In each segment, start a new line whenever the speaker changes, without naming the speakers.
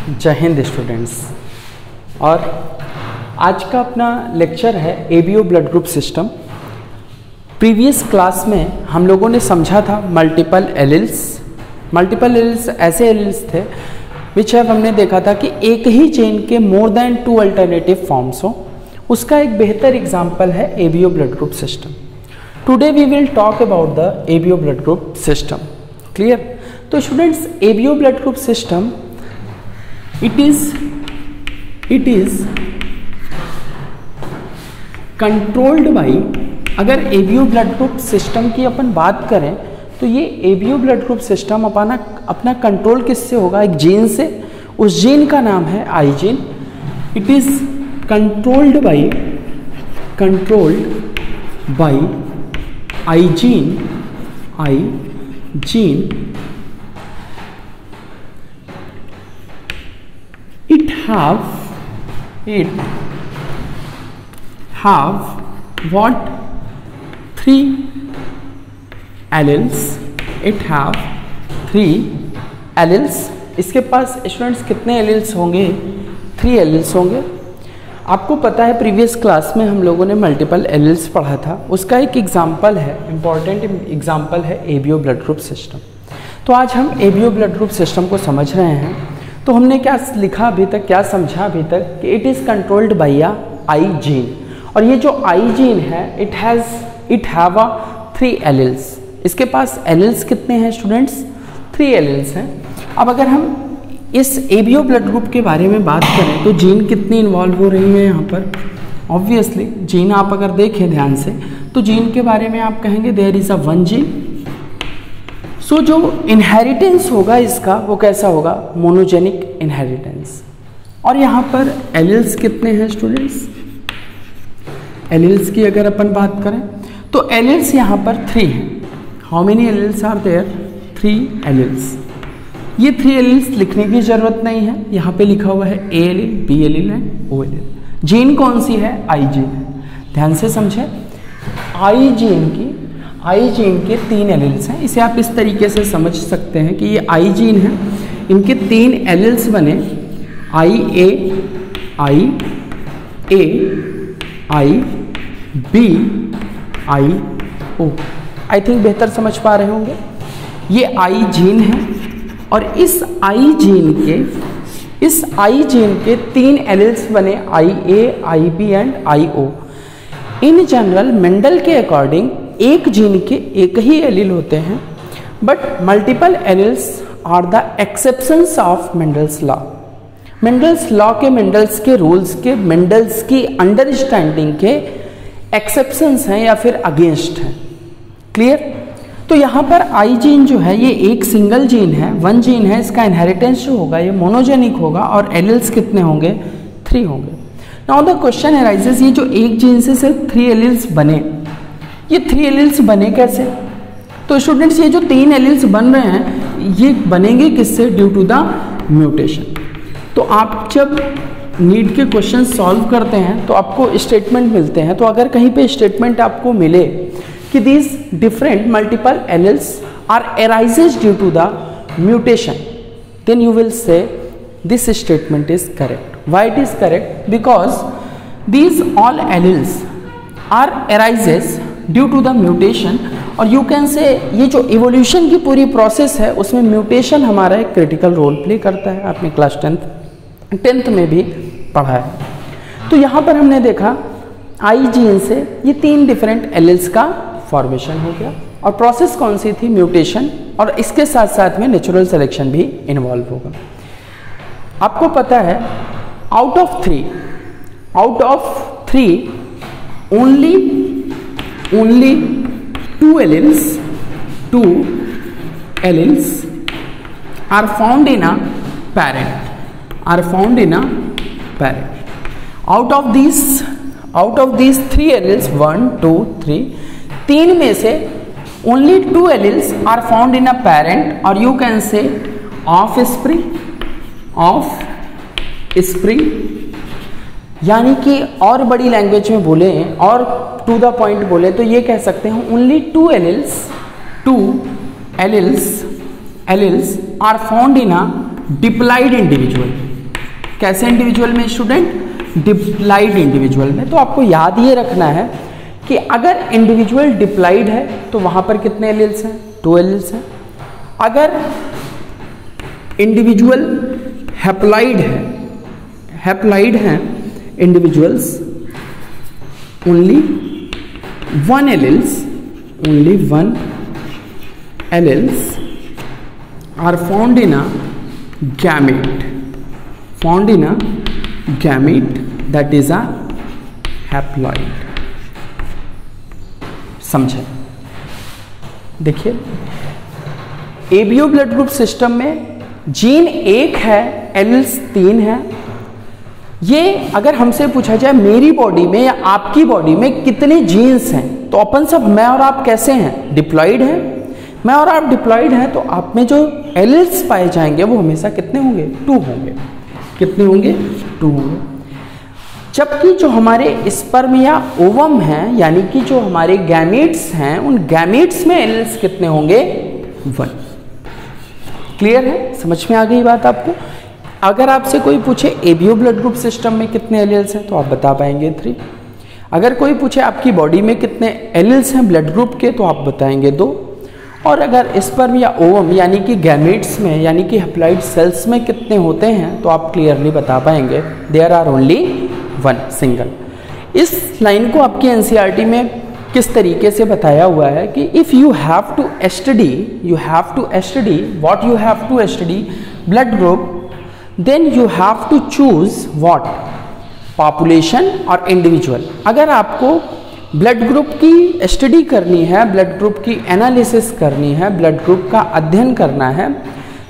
जय हिंद स्टूडेंट्स। और आज का अपना लेक्चर है ABO blood group system. Previous class में हम लोगों ने समझा था मल्टीपल एलिल्स। मल्टीपल एलिल्स ऐसे एलिल्स थे विच हैव हमने देखा था कि एक ही चेन के मोर देन 2 अल्टरनेटिव फॉर्म्स हो। उसका एक बेहतर एग्जाम्पल है ABO blood group system. Today we will talk about the ABO blood group system. Clear? तो students, ABO blood group system it is controlled by, अगर एबीओ ब्लड ग्रुप सिस्टम की अपन बात करें तो ये एबीओ ब्लड ग्रुप सिस्टम अपना control किससे होगा? एक जीन से। उस जीन का नाम है आई gene. It is controlled by I gene. It have what? 3 alleles. It have 3 alleles. इसके पास स्टूडेंट्स कितने एलिल्स होंगे? 3 एलिल्स होंगे। आपको पता है प्रीवियस क्लास में हम लोगों ने मल्टीपल एलिल्स पढ़ा था। उसका एक एग्जाम्पल है, इम्पॉर्टेंट एग्जाम्पल है एबीओ ब्लड ग्रुप सिस्टम। तो आज हम एबीओ ब्लड ग्रुप सिस्टम को समझ रहे हैं। तो हमने क्या लिखा अभी तक, क्या समझा अभी तक कि it is controlled by I gene. और ये जो आई जीन है इट हैव 3 एलिल्स। इसके पास एलिल्स कितने हैं स्टूडेंट्स? 3 एलिल्स हैं। अब अगर हम इस एबीओ ब्लड ग्रुप के बारे में बात करें तो जीन कितनी इन्वॉल्व हो रही है यहाँ पर? ऑब्वियसली जीन आप अगर देखें ध्यान से तो जीन के बारे में आप कहेंगे देयर इज़ अ 1 जीन। सो जो इनहेरिटेंस होगा इसका वो कैसा होगा? Monogenic inheritance. और यहाँ पर एलिल्स कितने हैं स्टूडेंट्स? एलिल्स की अगर अपन बात करें तो एलिल्स यहाँ पर 3 हैं। How many alleles are there? 3 alleles. ये 3 एलिल्स लिखने की जरूरत नहीं है, यहाँ पे लिखा हुआ है A allele, B allele and O allele. Gene कौन सी है? आई जीन है। ध्यान से समझे, आई जीन के 3 एलिल्स हैं। इसे आप इस तरीके से समझ सकते हैं कि ये आई जीन है, इनके 3 एलिल्स बने I A, I B, I O. I think बेहतर समझ पा रहे होंगे। ये आई जीन है और इस आई जीन के 3 एलिल्स बने I A, I B and I O. In general Mendel के अकॉर्डिंग एक जीन के एक ही एलिल होते हैं, but multiple alleles are the exceptions of Mendel's law. Mendel's law के, मेंडल्स के रूल्स के, मेंडल्स की अंडरस्टैंडिंग के एक्सेप्शंस हैं या फिर अगेंस्ट हैं। क्लियर? तो यहाँ पर आई जीन जो है ये एक सिंगल जीन है, 1 जीन है। इसका इनहेरिटेंस जो होगा ये मोनोजेनिक होगा और एलिल्स कितने होंगे? 3 होंगे। नाउ द क्वेश्चन अराइजेस, ये जो एक जीन से सिर्फ 3 एलिल्स बने, ये 3 एलिल्स बने कैसे? तो स्टूडेंट्स, ये जो 3 एलिल्स बन रहे हैं ये बनेंगे किससे? Due to the mutation. तो आप जब नीट के क्वेश्चन सॉल्व करते हैं तो आपको स्टेटमेंट मिलते हैं। तो अगर कहीं पे स्टेटमेंट आपको मिले कि these different multiple alleles are arises due to the mutation, then you will say this statement is correct. Why it is correct? Because these all alleles are arises due to the mutation. और you can say ये जो evolution की पूरी process है उसमें mutation हमारा एक critical role play करता है। आपने क्लास 10th में भी पढ़ा है। तो यहाँ पर हमने देखा आई जीन से ये 3 डिफरेंट एलिल्स का फॉर्मेशन हो गया। और प्रोसेस कौन सी थी? म्यूटेशन। और इसके साथ साथ में नेचुरल सिलेक्शन भी इन्वॉल्व होगा। आपको पता है out of 3 only 2 alleles are found in a parent. Out of these 3 alleles, 1, 2, 3, 3 में से only 2 alleles are found in a parent, or you can say offspring. यानी कि और बड़ी लैंग्वेज में बोले और टू द पॉइंट बोले तो ये कह सकते हैं only 2 alleles are found in a diploid individual. कैसे इंडिविजुअल में स्टूडेंट? डिप्लॉइड इंडिविजुअल में। तो आपको याद ये रखना है कि अगर इंडिविजुअल डिप्लॉइड है तो वहां पर कितने एलील्स हैं? 2 एलील्स हैं। अगर इंडिविजुअल हैप्लॉइड हैं individuals, only 1 alleles are found in a gamete that is a haploid। समझे? देखिए एबीओ ब्लड ग्रुप सिस्टम में जीन 1 है, एलील्स 3 है। ये अगर हमसे पूछा जाए मेरी बॉडी में या आपकी बॉडी में कितने जीन्स हैं, तो अपन सब मैं और आप कैसे हैं? डिप्लॉइड हैं। मैं और आप डिप्लॉइड हैं, तो आप में जो एलील्स पाए जाएंगे वो हमेशा कितने होंगे? 2 होंगे। कितने होंगे? 2 होंगे। जबकि जो हमारे स्पर्म या ओवम हैं, यानी कि जो हमारे गैमेट्स हैं, उन गैमेट्स में एलील्स कितने होंगे? 1। क्लियर है? समझ में आ गई बात आपको? अगर आपसे कोई पूछे एबीओ ब्लड ग्रुप सिस्टम में कितने एलील्स हैं, तो आप बता पाएंगे 3। अगर कोई पूछे आपकी बॉडी में कितने एलील्स हैं ब्लड ग्रुप के, तो आप बताएंगे 2। और अगर स्पर्म या ओवम यानी कि गैमेट्स में यानी कि हैप्लॉइड सेल्स में कितने होते हैं, तो आप क्लियरली बता पाएंगे देयर आर ओनली 1 सिंगल। इस लाइन को आपके एनसीईआरटी में किस तरीके से बताया हुआ है कि if you have to study what you have to study blood group, then you have to choose what? Population और इंडिविजुअल। अगर आपको ब्लड ग्रुप की स्टडी करनी है, ब्लड ग्रुप की एनालिसिस करनी है, ब्लड ग्रुप का अध्ययन करना है,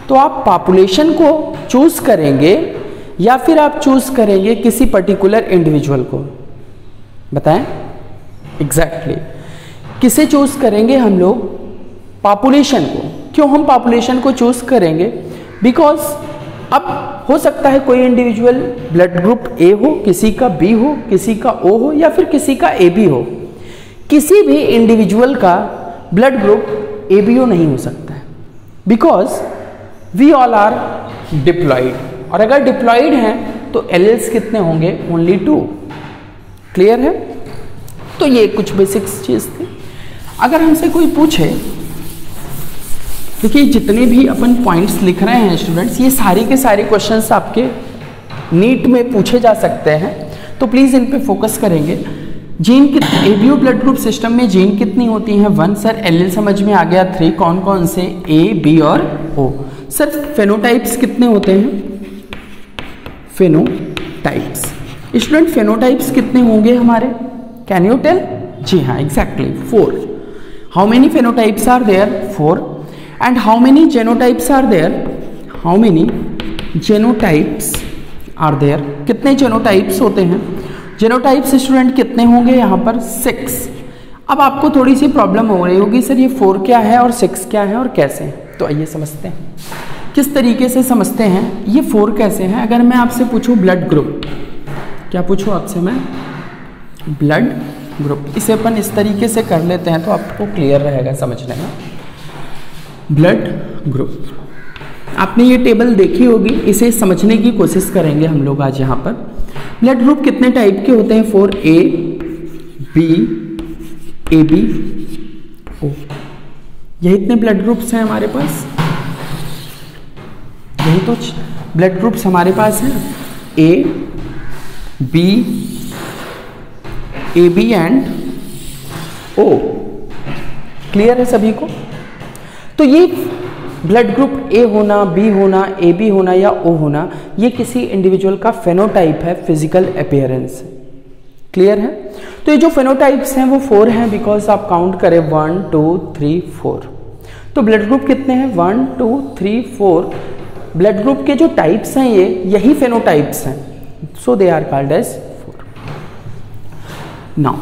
तो आप पॉपुलेशन को चूज करेंगे या फिर आप चूज करेंगे किसी पर्टिकुलर इंडिविजुअल को? बताएं एग्जैक्टली किसे चूज करेंगे हम लोग? पॉपुलेशन को। क्यों हम पॉपुलेशन को चूज करेंगे? बिकॉज अब हो सकता है कोई इंडिविजुअल ब्लड ग्रुप ए हो, किसी का बी हो, किसी का ओ हो या फिर किसी का ए बी हो। किसी भी इंडिविजुअल का blood group A B O नहीं हो सकता है, because we all are diploid. और अगर डिप्लॉइड हैं तो एलील्स कितने होंगे? ओनली 2। क्लियर है? तो ये कुछ बेसिक्स चीज थी। अगर हमसे कोई पूछे, देखिए जितने भी अपन पॉइंट्स लिख रहे हैं स्टूडेंट्स, ये सारे के सारे क्वेश्चंस आपके नीट में पूछे जा सकते हैं, तो प्लीज़ इन पे फोकस करेंगे। जीन कितने एबीओ ब्लड ग्रुप सिस्टम में जीन कितनी होती हैं? 1 सर। एलील समझ में आ गया। 3 कौन कौन से? ए, बी और ओ। सर फेनोटाइप्स कितने होते हैं? फेनोटाइप्स स्टूडेंट फेनोटाइप्स कितने होंगे हमारे? Can you tell? जी हाँ exactly 4। How many phenotypes are there? 4। And how many genotypes are there? How many genotypes are there? कितने genotypes होते हैं? Genotypes स्टूडेंट कितने होंगे यहाँ पर? 6। अब आपको थोड़ी सी प्रॉब्लम हो रही होगी, सर ये 4 क्या है और 6 क्या है और कैसे? तो आइए समझते हैं किस तरीके से समझते हैं। ये 4 कैसे हैं? अगर मैं आपसे पूछूं ब्लड ग्रुप, क्या पूछूं आपसे मैं? Blood group. इसे अपन इस तरीके से कर लेते हैं तो आपको क्लियर रहेगा समझने में। ब्लड ग्रुप, आपने ये टेबल देखी होगी, इसे समझने की कोशिश करेंगे हम लोग आज यहाँ पर। ब्लड ग्रुप कितने टाइप के होते हैं? 4 ए बी ए बी ओ। यही इतने ब्लड ग्रुप्स हैं हमारे पास। यही तो ब्लड ग्रुप्स हमारे पास हैं, A B and O. Clear है सभी को? तो ये ब्लड ग्रुप ए होना, बी होना, ए बी होना या ओ होना, ये किसी इंडिविजुअल का फेनोटाइप है, फिजिकल अपीयरेंस। क्लियर है? तो ये जो फेनोटाइप्स हैं वो 4 हैं, बिकॉज आप काउंट करें 1 2 3 4। तो ब्लड ग्रुप कितने हैं? 1 2 3 4। ब्लड ग्रुप के जो टाइप्स हैं ये यही फेनोटाइप्स हैं, so they are called as 4। Now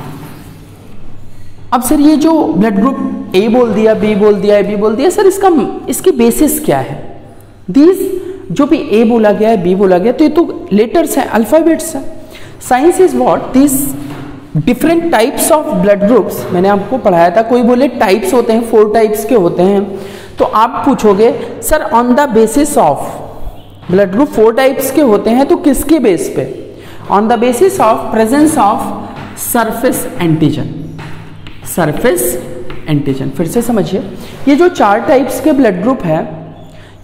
अब सर ये जो ब्लड ग्रुप ए बोल दिया, बी बोल दिया, ए बी बोल दिया, सर इसकी बेसिस क्या है? दीज जो भी ए बोला गया है, बी बोला गया, तो ये तो लेटर्स हैं, अल्फाबेट्स हैं। Science is what? This different types of blood groups. मैंने आपको पढ़ाया था, कोई बोले टाइप्स होते हैं, 4 टाइप्स के होते हैं, तो आप पूछोगे sir on the basis of blood group 4 types के होते हैं, तो किसके बेस पे? On the basis of presence of surface antigen. Surface antigen, फिर से समझिए, ये जो 4 टाइप्स के ब्लड ग्रुप है,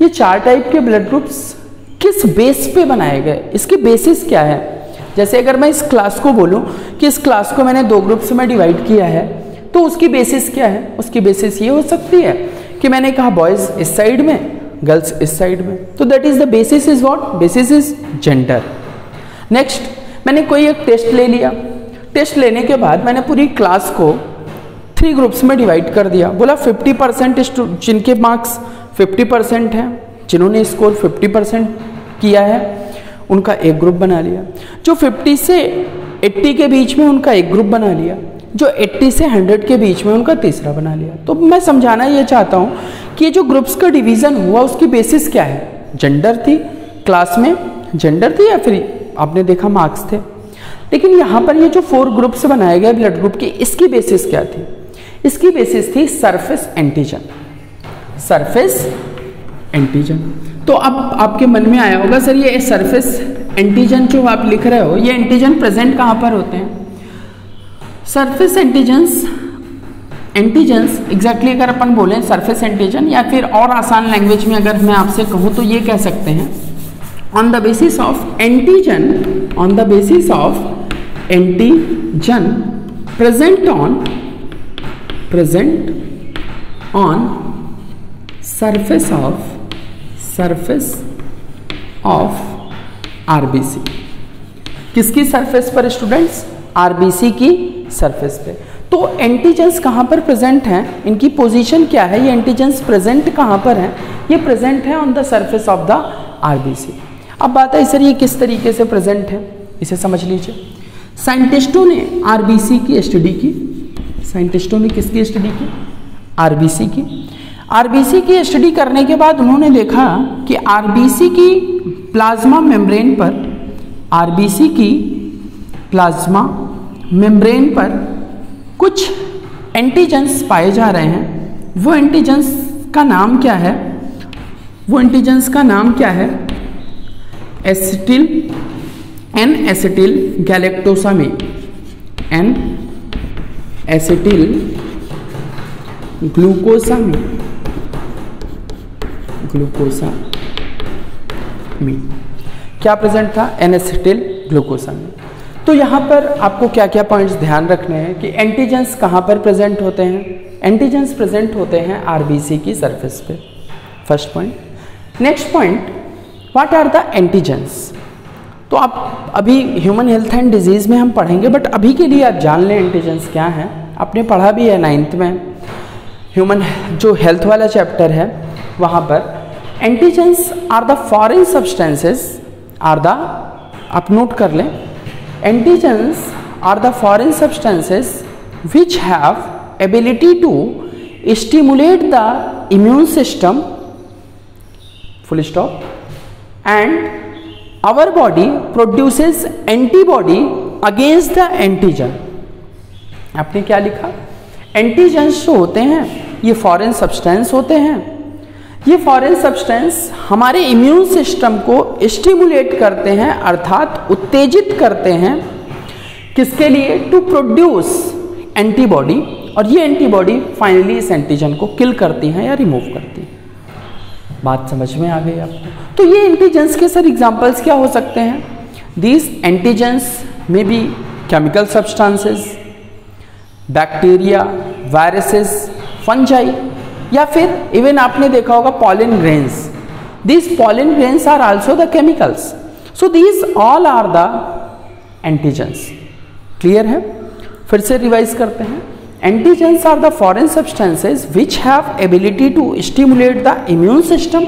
ये 4 टाइप के ब्लड ग्रुप्स किस बेस पे बनाए गए, इसकी बेसिस क्या है? जैसे अगर मैं इस क्लास को बोलूं कि इस क्लास को मैंने 2 ग्रुप्स में डिवाइड किया है, तो उसकी बेसिस क्या है? उसकी बेसिस ये हो सकती है कि मैंने कहा बॉयज इस साइड में, गर्ल्स इस साइड में, तो that is the basis is what? Basis is gender. Next, मैंने कोई एक टेस्ट ले लिया, टेस्ट लेने के बाद मैंने पूरी क्लास को 3 ग्रुप्स में डिवाइड कर दिया, बोला 50% जिनके मार्क्स 50% हैं, जिन्होंने स्कोर 50% किया है, उनका एक ग्रुप बना लिया। जो 50 से 80 के बीच में, उनका एक ग्रुप बना लिया। जो 80 से 100 के बीच में, उनका तीसरा बना लिया। तो मैं समझाना ये चाहता हूँ कि जो ग्रुप्स का डिवीज़न हुआ उसकी बेसिस क्या है? जेंडर थी, क्लास में जेंडर थी, या फिर आपने देखा मार्क्स थे। लेकिन यहाँ पर ये जो 4 ग्रुप्स बनाए गए ब्लड ग्रुप की, इसकी बेसिस क्या थी? इसकी बेसिस थी सरफेस एंटीजन। Surface antigen. तो अब आपके मन में आया होगा सर ये सरफेस एंटीजन जो आप लिख रहे हो, ये एंटीजन प्रेजेंट कहाँ पर होते हैं? सरफेस एंटीजन्स एग्जैक्टली अगर अपन बोलें सरफेस एंटीजन, या फिर और आसान लैंग्वेज में अगर मैं आपसे कहूँ तो ये कह सकते हैं on the basis of antigen, on the basis of antigen present on surface of RBC. किसकी सरफेस पर स्टूडेंट्स? आरबीसी की सरफेस पे। तो एंटीजेंस कहाँ पर प्रेजेंट हैं, इनकी पोजीशन क्या है, ये एंटीजेंस प्रेजेंट कहाँ पर हैं? ये प्रेजेंट है on the surface of the RBC. अब बात है सर ये किस तरीके से प्रेजेंट है, इसे समझ लीजिए। साइंटिस्टों ने आरबीसी की स्टडी की। साइंटिस्टों ने किसकी स्टडी की? आरबीसी की। आरबीसी की स्टडी करने के बाद उन्होंने देखा कि आरबीसी की प्लाज्मा मेम्ब्रेन पर, आरबीसी की प्लाज्मा मेम्ब्रेन पर कुछ एंटीजेंस पाए जा रहे हैं। वो एंटीजेंस का नाम क्या है? वो एंटीजेंस का नाम क्या है? N acetyl galactosamine, N acetyl glucosamine, क्या प्रेजेंट था? N acetyl glucosamine. तो यहाँ पर आपको क्या क्या पॉइंट्स ध्यान रखने हैं कि एंटीजेंस कहाँ पर प्रेजेंट होते हैं? एंटीजेंस प्रेजेंट होते हैं आरबीसी की सरफेस पे, first point. Next point, what are the antigens? तो आप अभी ह्यूमन हेल्थ एंड डिजीज़ में हम पढ़ेंगे, बट अभी के लिए आप जान लें एंटीजेंस क्या हैं। आपने पढ़ा भी है 9th में, ह्यूमन जो हेल्थ वाला चैप्टर है वहाँ पर। Antigens are the foreign substances, are the, आप नोट कर लें, antigens are the foreign substances which have ability to stimulate the immune system, full stop, and our body produces antibody against the antigen. आपने क्या लिखा? Antigens जो होते हैं ये फॉरेन सब्सटेंस होते हैं। ये फॉरेन सब्सटेंस हमारे इम्यून सिस्टम को स्टिमुलेट करते हैं, अर्थात उत्तेजित करते हैं, किसके लिए? टू प्रोड्यूस एंटीबॉडी, और ये एंटीबॉडी फाइनली इस एंटीजन को किल करती हैं या रिमूव करती हैं। बात समझ में आ गई आपको? तो ये एंटीजेंस के सर एग्जांपल्स क्या हो सकते हैं? These antigens may be chemical substances, bacteria, viruses, fungi, या फिर इवन आपने देखा होगा pollen grains. These pollen grains are also the chemicals. So these all are the antigens. Clear है? फिर से रिवाइज करते हैं। Antigens are the foreign substances which have ability to stimulate the immune system,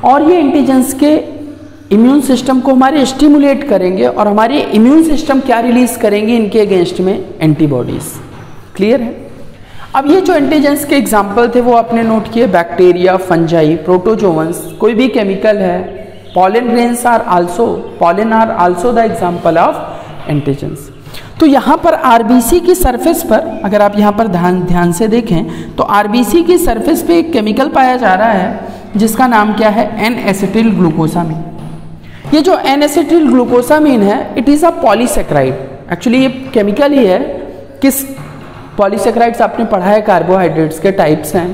और ये एंटीजेंस के immune system को हमारे स्टिमुलेट करेंगे, और हमारे इम्यून सिस्टम क्या रिलीज करेंगे इनके अगेंस्ट में? एंटीबॉडीज। क्लियर है? अब ये जो एंटीजेंस के एग्जाम्पल थे वो आपने नोट किए, बैक्टीरिया, फंजाई, प्रोटोजोवंस, कोई भी केमिकल है, pollen grains are also, pollen are also the example of antigens. तो यहाँ पर आरबीसी की सरफेस पर अगर आप यहाँ पर ध्यान से देखें तो आरबीसी की सरफेस पे एक केमिकल पाया जा रहा है जिसका नाम क्या है, एन एसिटिल ग्लूकोसामीन। ये जो एन एसिटिल ग्लूकोसामीन है it is a polysaccharide. Actually ये केमिकल ही है। किस पॉलीसेक्राइड्स आपने पढ़ा है, कार्बोहाइड्रेट्स के टाइप्स हैं।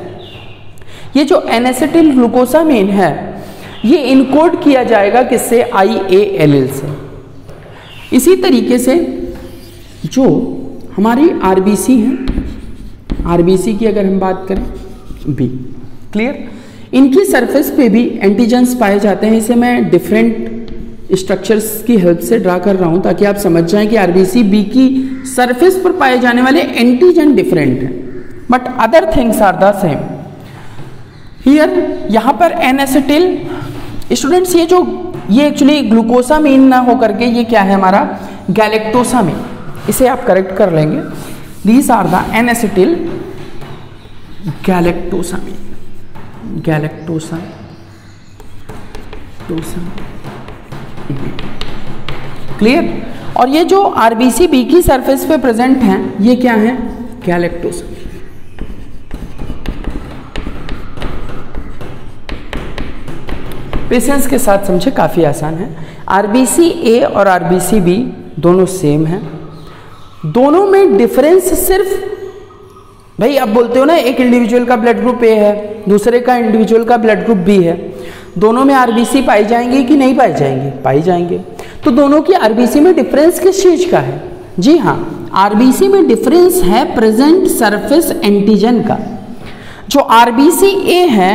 ये जो एन एसिटिल ग्लूकोसामीन है ये इनकोड किया जाएगा किससे, IA एलील से। इसी तरीके से जो हमारी RBC है, RBC की अगर हम बात करें B, क्लियर, इनकी सरफेस पे भी एंटीजेंस पाए जाते हैं। इसे मैं डिफरेंट स्ट्रक्चर्स की हेल्प से ड्रा कर रहा हूं ताकि आप समझ जाएं कि RBC B की सरफेस पर पाए जाने वाले एंटीजन डिफरेंट हैं but other things are the same. Here यहां पर एन एसिटिल, स्टूडेंट्स ये एक्चुअली ग्लूकोसामीन ना होकर के ये क्या है हमारा, गैलेक्टोसामीन। इसे आप करेक्ट कर लेंगे। These are the N acetyl galactosamine, clear. और ये जो RBC B की सरफेस पे प्रेजेंट हैं ये क्या है, गैलेक्टोसामीन। पेशेंस के साथ समझे, काफी आसान है। RBC A और RBC B दोनों सेम हैं। दोनों में डिफरेंस सिर्फ, भाई आप बोलते हो ना एक इंडिविजुअल का ब्लड ग्रुप A है, दूसरे का इंडिविजुअल का ब्लड ग्रुप B है, दोनों में RBC पाई जाएंगी कि नहीं पाई जाएंगी, पाई जाएंगे। तो दोनों की RBC में डिफरेंस किस चीज का है, जी हाँ, RBC में डिफरेंस है प्रेजेंट सरफेस एंटीजन का। जो RBC A है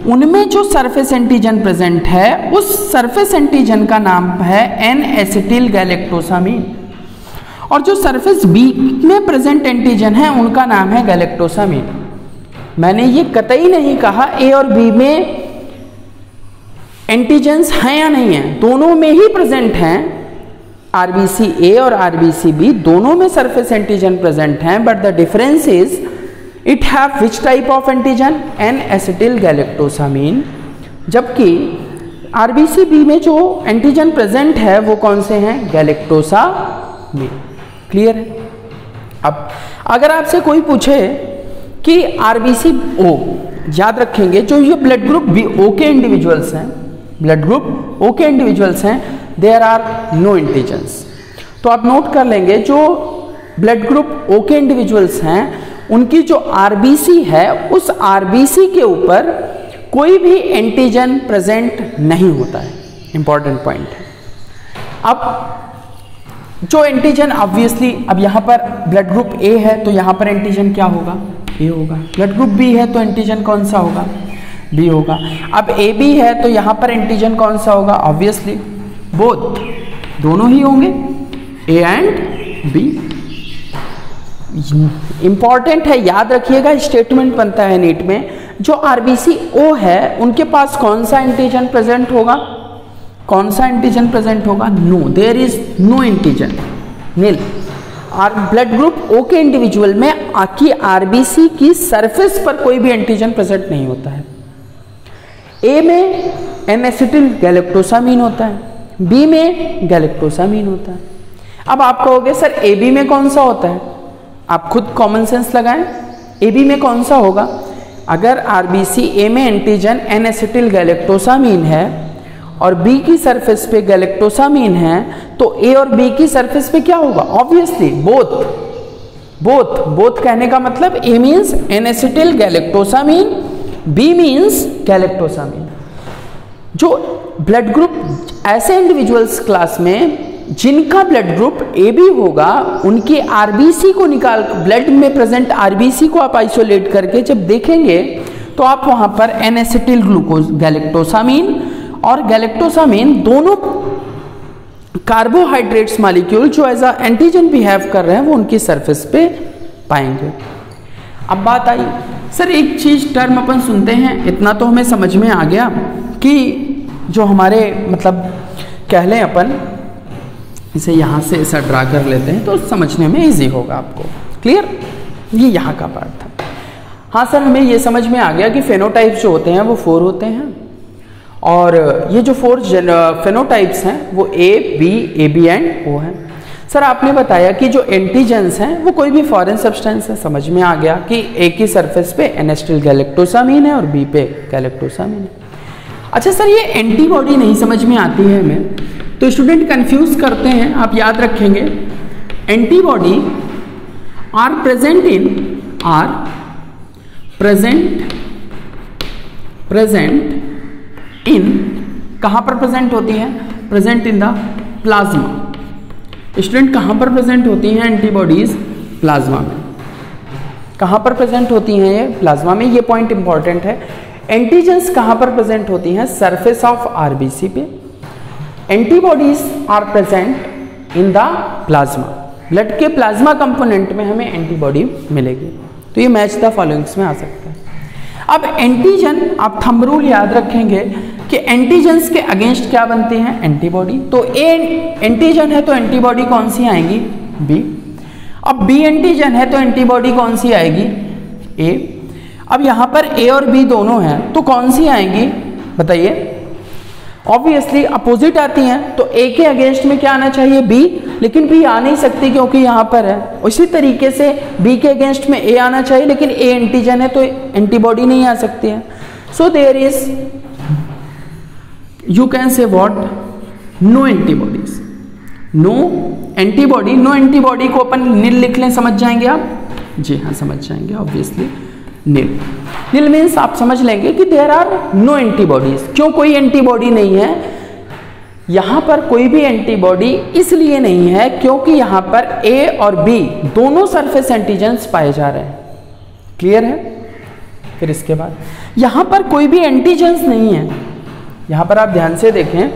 उनमें जो सरफेस एंटीजन प्रेजेंट है उस सरफेस एंटीजन का नाम है एन एसिटिल गैलेक्टोसामीन, और जो सरफेस B में प्रेजेंट एंटीजन है उनका नाम है गैलेक्टोसामीन। मैंने ये कतई नहीं कहा A और B में एंटीजेंस हैं या नहीं है, दोनों में ही प्रेजेंट हैं। RBC A और RBC B दोनों में सरफेस एंटीजन प्रेजेंट हैं, but the difference is it have which type of antigen, N acetyl galactosamine. जबकि RBC B में जो एंटीजन प्रेजेंट है वो कौन से हैं, गैलेक्टोसामीन। क्लियर है। अब अगर आपसे कोई पूछे कि RBC O, याद रखेंगे जो ये ब्लड ग्रुप O के इंडिविजुअल्स हैं, ब्लड ग्रुप O के इंडिविजुअल्स हैं, देयर आर नो एंटीजन्स। तो आप नोट कर लेंगे जो ब्लड ग्रुप O के इंडिविजुअल्स हैं उनकी जो RBC है उस RBC के ऊपर कोई भी एंटीजन प्रेजेंट नहीं होता है। इंपॉर्टेंट पॉइंट है। अब जो एंटीजन ऑब्वियसली, अब यहां पर ब्लड ग्रुप A है तो यहां पर एंटीजन क्या होगा, A होगा। ब्लड ग्रुप B है तो एंटीजन कौन सा होगा, B होगा। अब AB है तो यहां पर एंटीजन कौन सा होगा, ऑब्वियसली बोथ, दोनों ही होंगे, A एंड B। इंपॉर्टेंट है, याद रखिएगा, स्टेटमेंट बनता है नीट में। जो RBC O है उनके पास कौन सा एंटीजन प्रेजेंट होगा, कौन सा एंटीजन प्रेजेंट होगा, no, there is no antigen, nil. और ब्लड ग्रुप O के इंडिविजुअल में आखिर RBC की सरफेस पर कोई भी एंटीजन प्रेजेंट नहीं होता है। A में एन एसिटिल गैलेक्टोसामीन होता है, B में गैलेक्टोसामीन होता है। अब आप कहोगे सर AB में कौन सा होता है, आप खुद कॉमन सेंस लगाएं, AB में कौन सा होगा। अगर RBC A में एंटीजन एन एसिटिल गैलेक्टोसामीन है और B की सरफेस पे गैलेक्टोसामीन है तो A और B की सरफेस पे क्या होगा, ऑब्वियसली बोथ कहने का मतलब A means N acetyl galactosamine, B means galactosamine. जो ब्लड ग्रुप ऐसे इंडिविजुअल्स क्लास में जिनका ब्लड ग्रुप AB होगा उनके RBC को निकाल, ब्लड में प्रेजेंट RBC को आप आइसोलेट करके जब देखेंगे तो आप वहां पर एन एसिटिल ग्लूकोज गैलेक्टोसामीन और गैलेक्टोसामीन दोनों कार्बोहाइड्रेट्स मॉलिक्यूल जो एज अ एंटीजन बिहेव कर रहे हैं वो उनकी सरफेस पे पाएंगे। अब बात आई सर एक चीज टर्म अपन सुनते हैं, इतना तो हमें समझ में आ गया कि जो हमारे मतलब कह लें अपन इसे यहाँ से ऐसा ड्रा कर लेते हैं तो समझने में इजी होगा आपको। क्लियर, ये यहाँ का पार्ट था। हाँ सर हमें ये समझ में आ गया कि फेनोटाइप्स जो होते हैं वो 4 होते हैं और ये जो 4 फेनोटाइप्स हैं वो A, B, AB and O हैं। सर आपने बताया कि जो एंटीजेंस हैं वो कोई भी फॉरेन सब्सटेंस है, समझ में आ गया कि A की सरफेस पे एन एसिटिल गैलेक्टोसामीन है और B पे गैलेक्टोसामीन है। अच्छा सर ये एंटीबॉडी नहीं समझ में आती है हमें, तो स्टूडेंट कंफ्यूज करते हैं। आप याद रखेंगे एंटीबॉडी आर प्रेजेंट इन कहां पर प्रेजेंट होती है? Present in the plasma. Student कहां पर प्रेजेंट होती हैं एंटीबॉडीज? प्लाज्मा में। कहां पर प्रेजेंट होती हैं ये? प्लाज्मा में। ये पॉइंट इंपॉर्टेंट है। एंटीजेंस कहां पर प्रेजेंट होती हैं? सरफेस ऑफ आरबीसी पे। Antibodies are present in the plasma. Blood के प्लाज्मा कंपोनेंट में हमें एंटीबॉडी मिलेगी। तो ये मैच द फॉलोइंग्स में आ सकता है। अब एंटीजन, आप थंब रूल याद रखेंगे कि एंटीजेंस के अगेंस्ट क्या बनती हैं? एंटीबॉडी। तो ए एंटीजन है तो एंटीबॉडी कौन सी आएगी? बी। अब बी एंटीजन है तो एंटीबॉडी कौन सी आएगी? ए। अब यहां पर ए और बी दोनों हैं तो कौन सी आएंगी बताइए? ऑब्वियसली अपोजिट आती हैं, तो ए के अगेंस्ट में क्या आना चाहिए? बी। लेकिन बी आ नहीं सकती क्योंकि यहां पर है। उसी तरीके से बी के अगेंस्ट में ए आना चाहिए, लेकिन ए एंटीजन है तो एंटीबॉडी नहीं आ सकती है। So there is, you can say what? No antibodies. No antibody. No antibody को अपन नील लिख लें, समझ जाएंगे आप? जी हाँ समझ जाएंगे ऑब्वियसली। नील। नील मीन्स आप समझ लेंगे कि देयर आर नो एंटीबॉडीज। क्यों कोई एंटीबॉडी नहीं है? यहां पर कोई भी एंटीबॉडी इसलिए नहीं है क्योंकि यहां पर ए और बी दोनों सरफेस एंटीजेंस पाए जा रहे हैं। क्लियर है? फिर इसके बाद यहां पर कोई भी एंटीजेंस नहीं है। यहां पर आप ध्यान से देखें,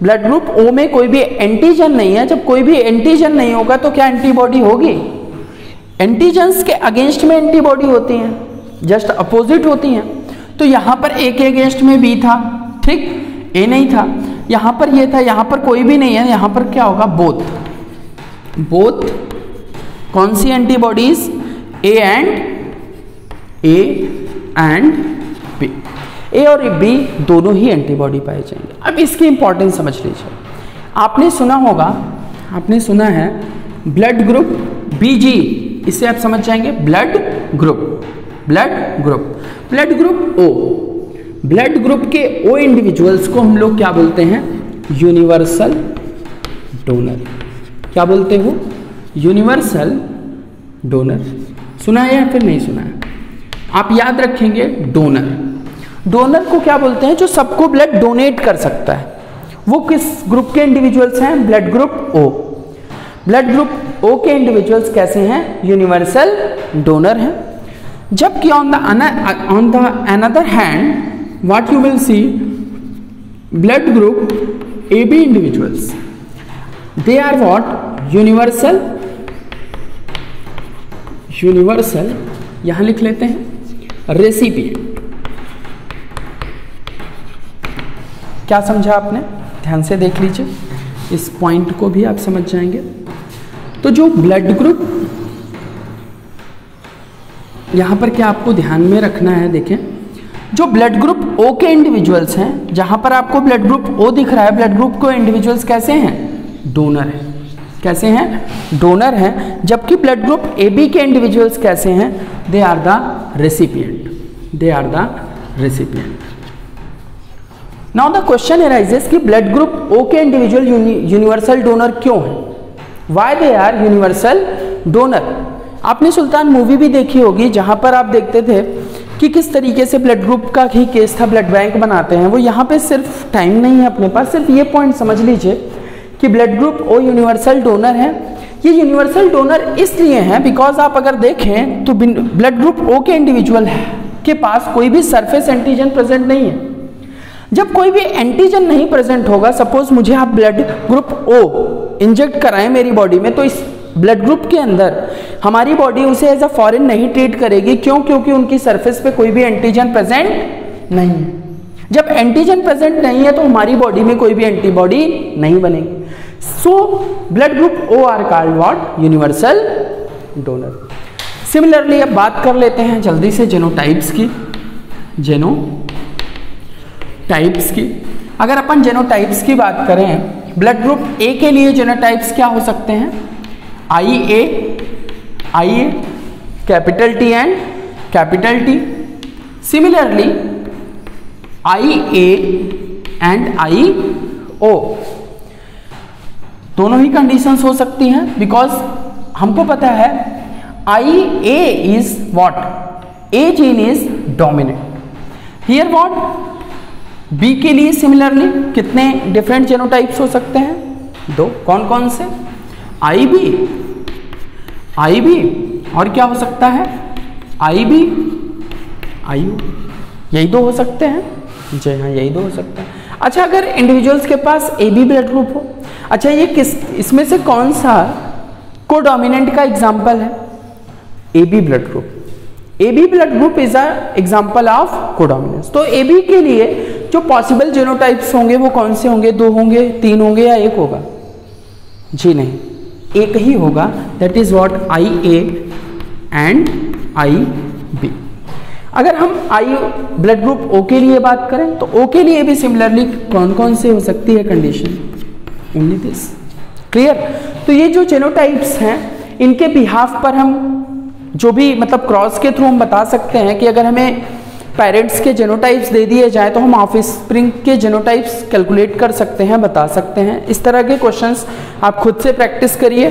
ब्लड ग्रुप ओ में कोई भी एंटीजन नहीं है। जब कोई भी एंटीजन नहीं होगा तो क्या एंटीबॉडी होगी? एंटीजेंस के अगेंस्ट में एंटीबॉडी होती हैं, जस्ट अपोजिट होती हैं। तो यहां पर ए के अगेंस्ट में बी था, ठीक, ए नहीं था। यहां पर ये था, यहां पर कोई भी नहीं है। यहां पर क्या होगा? बोथ। बोथ कौन सी antibodies? A and B. A और बी दोनों ही एंटीबॉडी पाए जाएंगे। अब इसकी इंपॉर्टेंस समझ लीजिए। आपने सुना होगा, आपने सुना है ब्लड ग्रुप बीजी, इससे आप समझ जाएंगे blood group. Blood group, blood group O. Blood group के ओ इंडिविजुअल्स को हम लोग क्या बोलते हैं? Universal donor. क्या बोलते हो? Universal donor. सुना है या फिर नहीं सुना है? आप याद रखेंगे डोनर। डोनर को क्या बोलते हैं? जो सबको ब्लड डोनेट कर सकता है। वो किस ग्रुप के इंडिविजुअल्स हैं? Blood group O. Blood group O के इंडिविजुअल्स कैसे हैं? यूनिवर्सल डोनर हैं। जबकि on the another hand what you will see, blood group A B individuals, they are what? Universal यहां लिख लेते हैं रेसिपिएंट। क्या समझा आपने? ध्यान से देख लीजिए, इस पॉइंट को भी आप समझ जाएंगे। तो जो ब्लड ग्रुप, यहां पर क्या आपको ध्यान में रखना है? देखें, जो ब्लड ग्रुप ओ के इंडिविजुअल्स हैं, जहां पर आपको ब्लड ग्रुप ओ दिख रहा है, ब्लड ग्रुप को इंडिविजुअल्स कैसे हैं? डोनर हैं। कैसे हैं? डोनर हैं। जबकि ब्लड ग्रुप ए बी के इंडिविजुअल्स कैसे हैं? They are the recipient. They are the recipient. Now the question arises कि ब्लड ग्रुप ओ के इंडिविजुअल यूनिवर्सल डोनर क्यों है? Why they are universal donor? आपने सुल्तान मूवी भी देखी होगी, जहां पर आप देखते थे कि किस तरीके से ब्लड ग्रुप का ही केस था, ब्लड बैंक बनाते हैं वो। यहाँ पे सिर्फ टाइम नहीं है अपने पास, सिर्फ ये पॉइंट समझ लीजिए कि blood group O universal donor है। ये यूनिवर्सल डोनर इसलिए है बिकॉज आप अगर देखें तो ब्लड ग्रुप ओ के इंडिविजुअल के पास कोई भी सरफेस एंटीजन प्रेजेंट नहीं है। जब कोई भी एंटीजन नहीं प्रेजेंट होगा, सपोज मुझे आप ब्लड ग्रुप ओ इंजेक्ट कराएं मेरी बॉडी में, तो इस ब्लड ग्रुप के अंदर हमारी बॉडी उसे एज अ फॉरेन नहीं ट्रीट करेगी। क्यों? क्योंकि उनकी सरफेस पे कोई भी एंटीजन प्रेजेंट नहीं है। जब एंटीजन प्रेजेंट नहीं है तो हमारी बॉडी में कोई भी एंटीबॉडी नहीं बनेगी। So blood group O are called what? Universal donor. Similarly अब बात कर लेते हैं जल्दी से जेनोटाइप्स की। जेनोटाइप्स की अगर अपन जेनोटाइप्स की बात करें, ब्लड ग्रुप ए के लिए जेनोटाइप्स क्या हो सकते हैं? IA, capital T and capital T। Similarly IA and IO, दोनों ही कंडीशंस हो सकती हैं, बिकॉज हमको पता है IA is what, A gene is dominant. Here what, B के लिए सिमिलरली कितने डिफरेंट जेनोटाइप्स हो सकते हैं? दो। कौन कौन से? IB और क्या हो सकता है? IB IO, यही दो हो सकते हैं। जी हाँ, यही दो हो सकते हैं। अच्छा, अगर इंडिविजुअल्स के पास AB ब्लड ग्रुप हो, अच्छा ये इसमें से कौन सा कोडोमिनेंट का एग्जाम्पल है? AB blood group. AB blood group is a example of codominance. तो AB के लिए जो पॉसिबल जेनोटाइप्स होंगे वो कौन से होंगे? 2 होंगे, 3 होंगे या 1 होगा? जी नहीं, एक ही होगा, that is what IA and IB। अगर हम I ब्लड ग्रुप O के लिए बात करें तो O के लिए भी सिमिलरली कौन कौन से हो सकती है कंडीशन? Only this. क्लियर? तो ये जो जेनोटाइप्स हैं इनके बिहाफ पर हम जो भी मतलब क्रॉस के थ्रू हम बता सकते हैं कि अगर हमें पेरेंट्स के जेनोटाइप्स दे दिए जाए तो हम ऑफस्प्रिंग के जेनोटाइप्स कैलकुलेट कर सकते हैं, बता सकते हैं। इस तरह के क्वेश्चंस आप खुद से प्रैक्टिस करिए।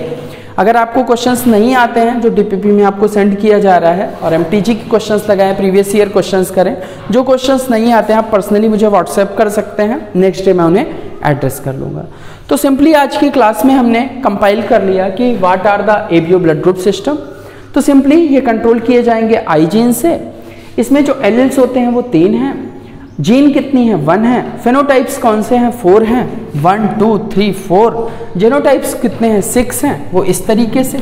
अगर आपको क्वेश्चंस नहीं आते हैं जो DPP में आपको सेंड किया जा रहा है, और MTG के क्वेश्चंस लगाएं, प्रीवियस ईयर क्वेश्चंस करें, जो क्वेश्चंस नहीं आते हैं आप पर्सनली मुझे व्हाट्सएप कर सकते हैं, नेक्स्ट डे मैं उन्हें एड्रेस कर लूँगा। तो सिंपली आज की क्लास में हमने कंपाइल कर लिया कि what are the ABO blood group system. तो सिंपली ये कंट्रोल किए जाएंगे I जीन से। इसमें जो एलील्स होते हैं वो 3 हैं, जीन कितनी है? 1 है। फेनोटाइप्स कौन से हैं? 4 हैं, 1 2 3 4। जेनोटाइप्स कितने हैं? 6 हैं। वो इस तरीके से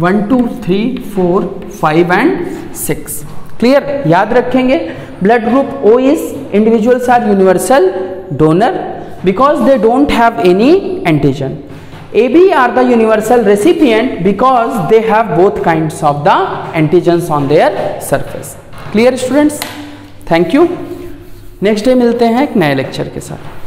1 2 3 4 5 एंड 6। क्लियर? याद रखेंगे blood group O is individuals are universal donor because they don't have any antigen. AB are the universal recipient because they have both kinds of the antigens on their surface. Clear students? Thank you. Next day मिलते हैं एक नए lecture के साथ।